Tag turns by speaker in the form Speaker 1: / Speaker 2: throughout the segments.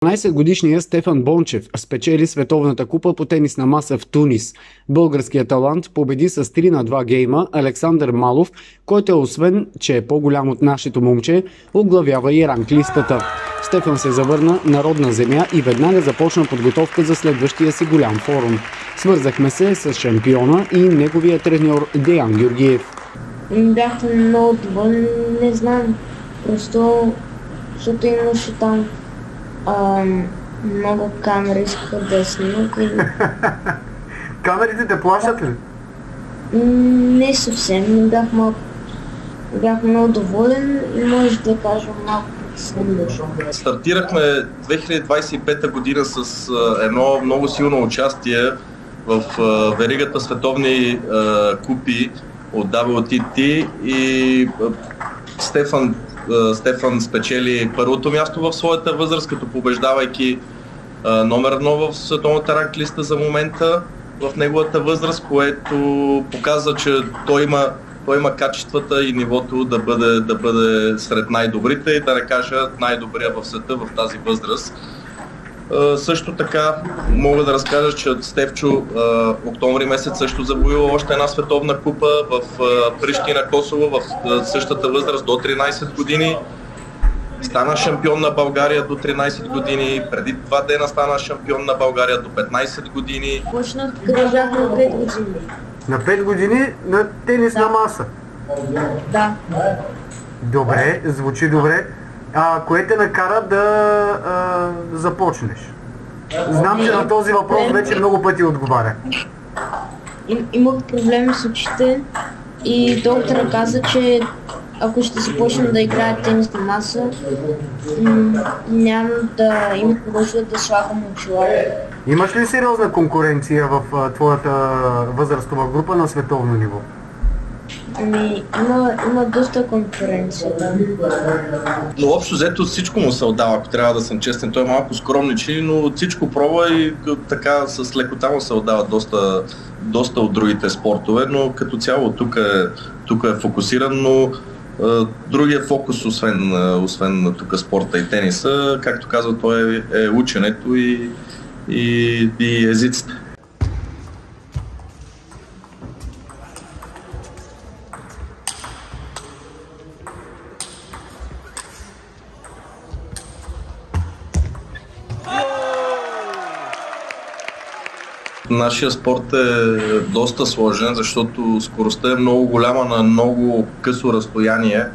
Speaker 1: 12-годишният Стефан Бончев спечели световната купа по тенисна маса в Тунис. Българският талант победи с 3-2 гейма Александър Малов, който освен, че е по-голям от нашето момче, оглавява и ранглистата. Стефан се завърна на родна земя и веднага започна подготовка за следващия си голям форум. Свързахме се с шампиона и неговия треньор Деян Георгиев.
Speaker 2: Бях много доволен, не знам, просто защото имаше там много камери, искаха да снимат и...
Speaker 3: Камерите те плашат ли?
Speaker 2: Не съвсем, бях много доволен и може да кажа малко притеснен.
Speaker 4: Стартирахме 2025 година с едно много силно участие в веригата световни купи от WTT и Стефан спечели първото място в своята възраст, като побеждавайки номер 1 в световната ранглиста за момента в неговата възраст, което показва, че той има качествата и нивото да бъде сред най-добрите и да не кажа най-добрия в света в тази възраст. Също така мога да разкажа, че Стефчо октомври месец също завоюва още една световна купа в Прищина, Косово, в същата възраст до 13 години. Стана шампион на България до 13 години, преди 2 дена стана шампион на България до 15 години.
Speaker 2: Почнах като бях на 5 години.
Speaker 3: На 5 години на тенисна маса?
Speaker 2: Да.
Speaker 3: Добре, звучи добре. Кое те накара да започнеш? Знам, че на този въпрос вече много пъти отговаря.
Speaker 2: Имах проблеми с очите и доктора каза, че ако ще започна да играя тенисна маса, няма да има нужда да слагам очила.
Speaker 3: Имаш ли сериозна конкуренция в твоята възрастова група на световно ниво?
Speaker 2: Има доста конкуренция, да.
Speaker 4: Но общо взето всичко му се отдава, ако трябва да съм честен. Той е малко скромничи, но всичко пробва и така с лекота му се отдава доста от другите спортове, но като цяло тук е фокусиран, но другия фокус, освен тук спорта и тениса, както казва той, е ученето и езиците. Нашия спорт е доста сложен, защото скоростта е много голяма на много късо разстояние.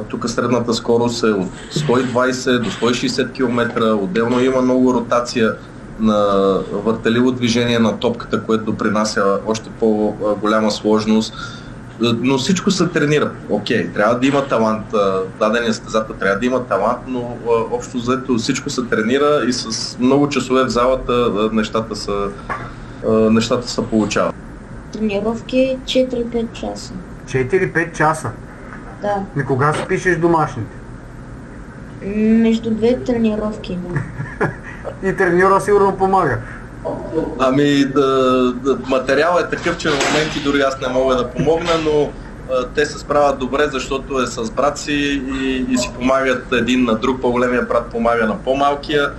Speaker 4: Тук средната скорост е от 120 до 160 км. Отделно има много ротация на въртеливо движение на топката, което допринася още по-голяма сложност. Но всичко се тренира. Окей, трябва да има талант. Дадения състезател трябва да има талант, но общо взето всичко се тренира и с много часове в залата нещата се получават.
Speaker 2: Тренировки 4-5 часа.
Speaker 3: 4-5 часа?
Speaker 2: Да.
Speaker 3: И кога си пишеш домашните?
Speaker 2: Между 2 тренировки, да.
Speaker 3: И треньора сигурно помага.
Speaker 4: Материалът е такъв, че в моменти дори аз не мога да помогна, но те се справят добре, защото е с брат си и си помагат един на друг. По-големия брат помага на по-малкия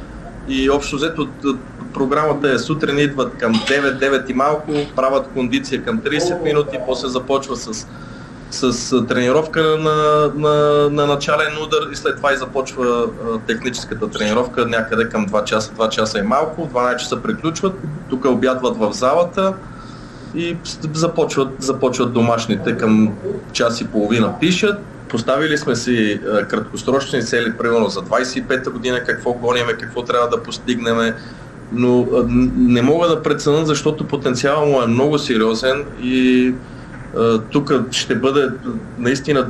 Speaker 4: и общо взето програмата е сутрин идват към 9 и малко, правят кондиция към 30 минути, после започва с тренировка на начален удар и след това и започва техническата тренировка някъде към 2 часа и малко, 12 часа приключват, тук обядват в залата и започват домашните към час и половина пишат. Поставили сме си краткосрочни цели, примерно за 25-та година, какво гониме, какво трябва да постигнем, но не мога да преценя, защото потенциалът му е много сериозен и тук ще бъде наистина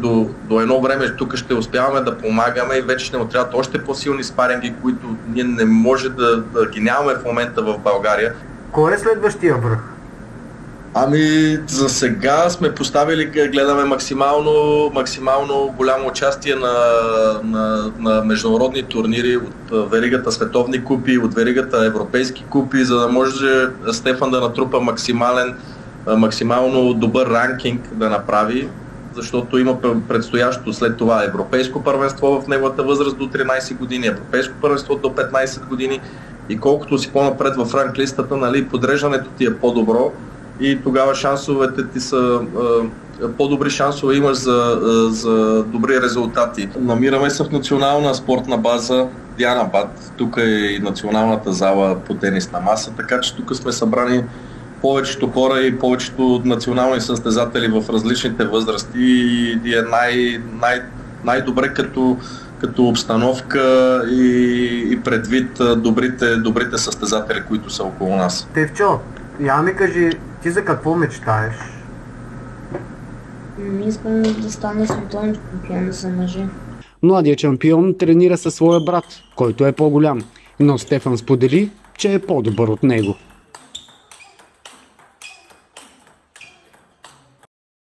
Speaker 4: до едно време, тук ще успяваме да помагаме и вече ще му трябват още по-силни спаринги, които ние не може да ги нямаме в момента в България.
Speaker 3: Кой е следващия връх?
Speaker 4: За сега сме поставили, гледаме максимално голямо участие на международни турнири от веригата световни купи, от веригата европейски купи, за да може Стефан да натрупа максимално добър ранкинг да направи защото има предстоящо след това европейско първенство в неговата възраст до 13 години, европейско първенство до 15 години и колкото си по-напред в ранглистата, нали, подреждането ти е по-добро и тогава шансовете ти са по-добри шансове имаш за добри резултати. Намираме се в национална спортна база Дианабад, тук е и националната зала по тенис на маса, така че тук сме събрани повечето хора и повечето национални състезатели в различните възрасти и е най-добре като обстановка и предвид добрите състезатели, които са около нас.
Speaker 3: Тевчо, я ми кажи, ти за какво мечтаеш?
Speaker 2: Искам да стана световен шампион за мъже.
Speaker 1: Младият шампион тренира със своя брат, който е по-голям, но Стефан сподели, че е по-добър от него.